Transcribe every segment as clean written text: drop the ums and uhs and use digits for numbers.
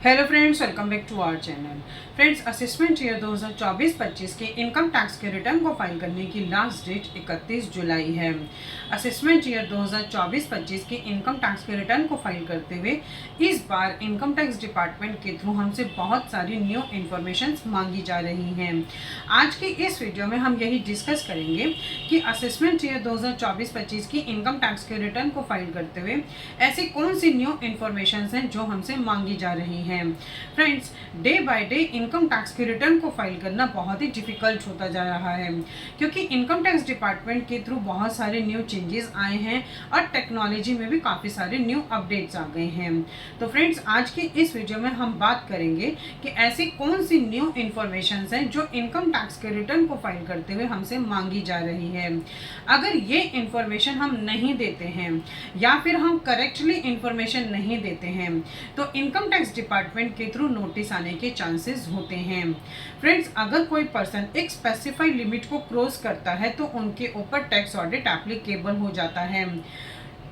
Hello friends, welcome back to our channel. Friends, assessment year 2024-25 के income tax के return को file करने की लास्ट डेट 31 जुलाई है। असेसमेंट ईयर 2024-25 के इनकम टैक्स के रिटर्न को फाइल करते हुए इस बार इनकम टैक्स डिपार्टमेंट के थ्रू हमसे बहुत सारी न्यू इन्फॉर्मेशन मांगी जा रही हैं। आज की इस वीडियो में हम यही डिस्कस करेंगे कि असेसमेंट ईयर 2024-25 की इनकम टैक्स के रिटर्न को फाइल करते हुए ऐसी कौन सी न्यू इन्फॉर्मेशन हैं जो हमसे मांगी जा रही हैं। Friends, day by day income tax के रिटर्न को फाइल करना बहुत ही डिफिकल्ट होता जा रहा है, क्योंकि इनकम टैक्स डिपार्टमेंट के थ्रू बहुत सारे न्यू चेंजेस आए हैं और टेक्नोलॉजी में भी काफ़ी सारे न्यू अपडेट्स आ गए हैं। तो फ्रेंड्स, आज की इस वीडियो में हम बात करेंगे कि ऐसी कौन सी न्यू इन्फॉर्मेशन हैं जो इनकम टैक्स के रिटर्न को फाइल करते हुए हमसे मांगी जा रही है। अगर ये इन्फॉर्मेशन हम नहीं देते हैं या फिर हम करेक्टली इन्फॉर्मेशन नहीं देते हैं तो इनकम टैक्स डिपार्टमेंट के थ्रू नोटिस आने के चांसेस होते हैं। फ्रेंड्स, अगर कोई पर्सन एक स्पेसिफाइड लिमिट को क्रॉस करता है तो उनके ऊपर टैक्स ऑडिट एप्लीकेबल हो जाता है।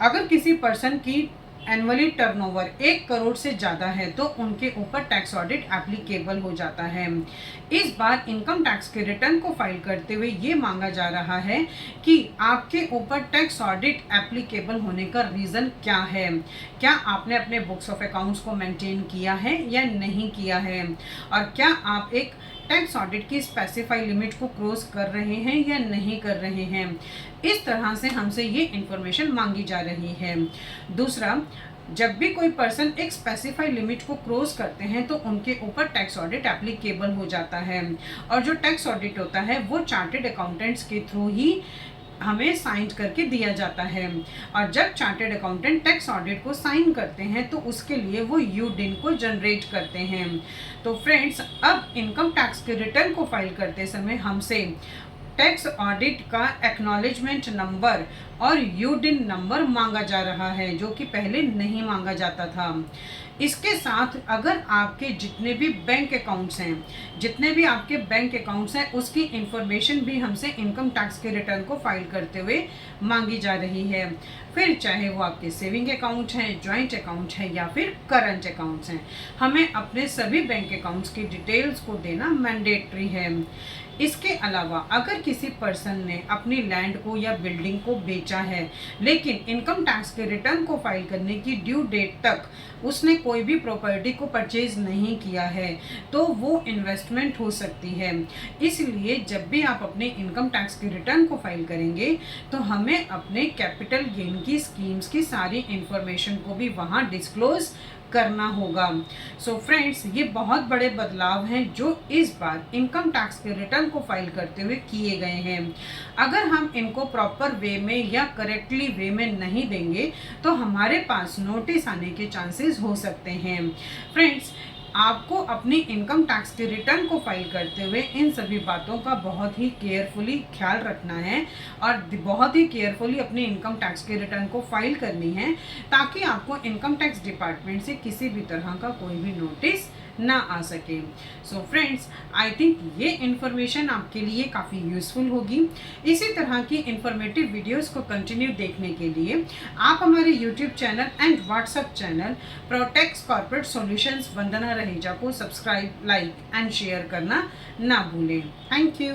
अगर किसी पर्सन की एनुअली टर्नओवर 1 करोड़ से ज़्यादा है तो उनके ऊपर टैक्स ऑडिट एप्लीकेबल हो जाता है। इस बार इनकम टैक्स के रिटर्न को फाइल करते हुए ये मांगा जा रहा है कि आपके ऊपर टैक्स ऑडिट एप्लीकेबल होने का रीज़न क्या है। क्या आपने अपने बुक्स ऑफ अकाउंट्स को मेंटेन किया है या नहीं किया है, और क्या आप एक टैक्स ऑडिट की स्पेसिफाइड लिमिट को क्रॉस कर रहे हैं या नहीं कर रहे हैं। इस तरह से हमसे ये इन्फॉर्मेशन मांगी जा रही है। दूसरा, जब भी कोई पर्सन एक स्पेसिफाइड लिमिट को क्रॉस करते हैं तो उनके ऊपर टैक्स ऑडिट एप्लीकेबल हो जाता है, और जो टैक्स ऑडिट होता है वो चार्टेड अकाउंटेंट्स के थ्रू ही हमें साइन करके दिया जाता है। और जब चार्टेड अकाउंटेंट टैक्स ऑडिट को साइन करते हैं तो उसके लिए वो यूडिन को जनरेट करते हैं। तो फ्रेंड्स, अब इनकम टैक्स के रिटर्न को फाइल करते समय हमसे टैक्स ऑडिट का एक्नॉलेजमेंट नंबर और यूडिन नंबर मांगा जा रहा है, जो कि पहले नहीं मांगा जाता था। इसके साथ अगर आपके जितने भी बैंक अकाउंट्स हैं उसकी इंफॉर्मेशन भी हमसे इनकम टैक्स के रिटर्न को फाइल करते हुए मांगी जा रही है। फिर चाहे वो आपके सेविंग अकाउंट हैं, जॉइंट अकाउंट हैं या फिर करंट अकाउंट्स हैं, हमें अपने सभी बैंक अकाउंट्स की डिटेल्स को देना मैंडेटरी है। इसके अलावा अगर किसी पर्सन ने अपनी लैंड को या बिल्डिंग को बेचा है लेकिन इनकम टैक्स के रिटर्न को फाइल करने की ड्यू डेट तक उसने कोई भी प्रॉपर्टी को परचेज नहीं किया है तो वो इन्वेस्टमेंट हो सकती है। इसलिए जब भी आप अपने इनकम टैक्स के रिटर्न को फाइल करेंगे तो हमें अपने कैपिटल गेन की स्कीम्स की सारी इंफॉर्मेशन को भी वहाँ डिस्क्लोज करना होगा। सो फ्रेंड्स, ये बहुत बड़े बदलाव हैं जो इस बार इनकम टैक्स के रिटर्न को फाइल करते हुए किए गए हैं। अगर हम इनको प्रॉपर वे में या करेक्टली वे में नहीं देंगे तो हमारे पास नोटिस आने के चांसेस हो सकते हैं। फ्रेंड्स, आपको अपनी इनकम टैक्स के रिटर्न को फाइल करते हुए इन सभी बातों का बहुत ही केयरफुली ख्याल रखना है और बहुत ही केयरफुली अपनी इनकम टैक्स के रिटर्न को फाइल करनी है, ताकि आपको इनकम टैक्स डिपार्टमेंट से किसी भी तरह का कोई भी नोटिस ना आ सके। सो फ्रेंड्स, आई थिंक ये इन्फॉर्मेशन आपके लिए काफ़ी यूज़फुल होगी। इसी तरह की इंफॉर्मेटिव वीडियोस को कंटिन्यू देखने के लिए आप हमारे YouTube channel and WhatsApp channel Protex corporate solutions Vandana Raheja को सब्सक्राइब, लाइक एंड शेयर करना ना भूलें। Thank you.